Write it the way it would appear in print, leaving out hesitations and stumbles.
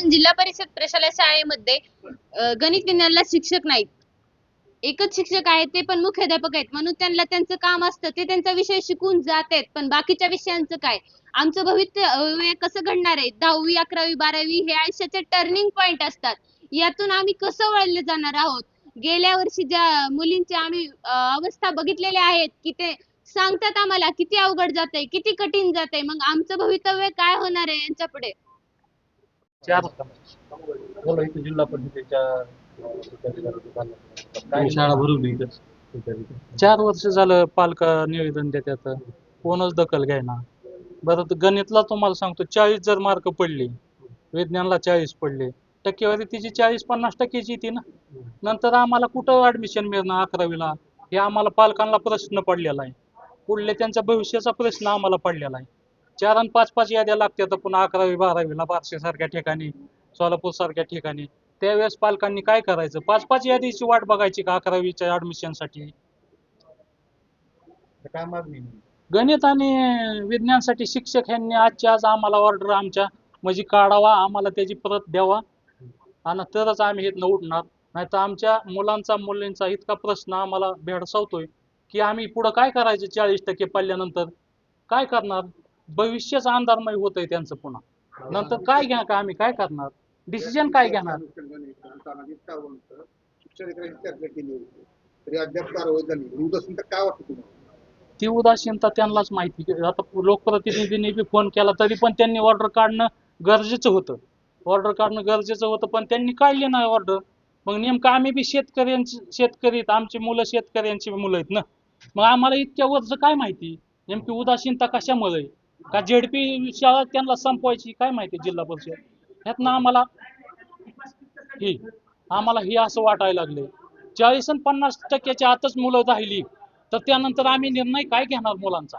जिल्हा परिषद प्रशाला शाळेमध्ये गणित विज्ञानला शिक्षक नाहीत. एकच शिक्षक आहेत, ते पण मुख्याध्यापक आहेत, म्हणून त्यांना त्यांचं काम असतं, ते त्यांचा विषय शिकून जातात. पण बाकीच्या विषयांचं काय? आमचं भवितव्य कसं घडणार आहे? 10वी 11वी 12वी हे आयुष्याचे टर्निंग पॉइंट असतात. यातून आम्ही कसं वळले जाणार आहोत? गेल्या वर्षी ज्या मुलींची आम्ही अवस्था बघितलेल्या आहेत, की ते सांगतात आम्हाला किती अवघड जातंय, किती कठीण जातंय. मग आमचं भवितव्य काय होणार आहे यांच्यापुढे? चार बोला इथे जिल्हा परिषदेच्या काय शाळा भरवली इथं 4 वर्ष झालं पालक निवेदन देतात, कोणच दखल घ्यायना. बरं गणितला तुम्हाला सांगतो 40 जर मार्क पडले, विज्ञानला 40 पडले, टक्केवारी तिची 40-50% येते ना. नंतर आम्हाला कुठं ऍडमिशन मिळणार 11वीला, हे आम्हाला पालकांना प्रश्न पडलेला आहे. पुढले त्यांच्या भविष्याचा प्रश्न आम्हाला पडलेला आहे. 4 आणि 5-5 याद्या लागतात पुन्हा 11वी 12वीला बार्शी सारख्या ठिकाणी, सोलापूर सारख्या ठिकाणी. त्यावेळेस पालकांनी काय करायचं? 5-5 यादीची वाट बघायची का 11वीच्या ऍडमिशनसाठी? काय मागणी? गणित आणि विज्ञानसाठी शिक्षक यांनी आजच्या आज आम्हाला ऑर्डर आमच्या म्हणजे काढावा, आम्हाला त्याची प्रत द्यावा आणि तरच आम्ही इथनं उठणार. नाही तर आमच्या मुलींचा इतका प्रश्न आम्हाला भेडसावतोय की आम्ही पुढं काय करायचं? 40% पडल्यानंतर काय करणार? भविष्यच अंधारमय होतंय त्यांचं. पुन्हा नंतर काय घ्या का आम्ही काय करणार? डिसिजन काय घेणार? ती उदासीनता त्यांनाच माहिती. आता लोकप्रतिनिधींनी बी फोन केला तरी पण त्यांनी ऑर्डर काढणं गरजेचं होतं, पण त्यांनी काढली नाही ऑर्डर. मग नेमकं आम्ही बी शेतकरी आमची मुलं शेतकऱ्यांची मुलं आहेत ना. मग आम्हाला इतक्या वर्ष काय माहिती नेमकी उदासीनता कशामुळे? का झेडपी शाळा त्यांना संपवायची काय माहिती? जिल्हा परिषद ह्यातनं ही आम्हाला ही असं वाटायला लागले. 40 आणि 50% आतच मुलं राहिली तर त्यानंतर आम्ही निर्णय काय घेणार मुलांचा?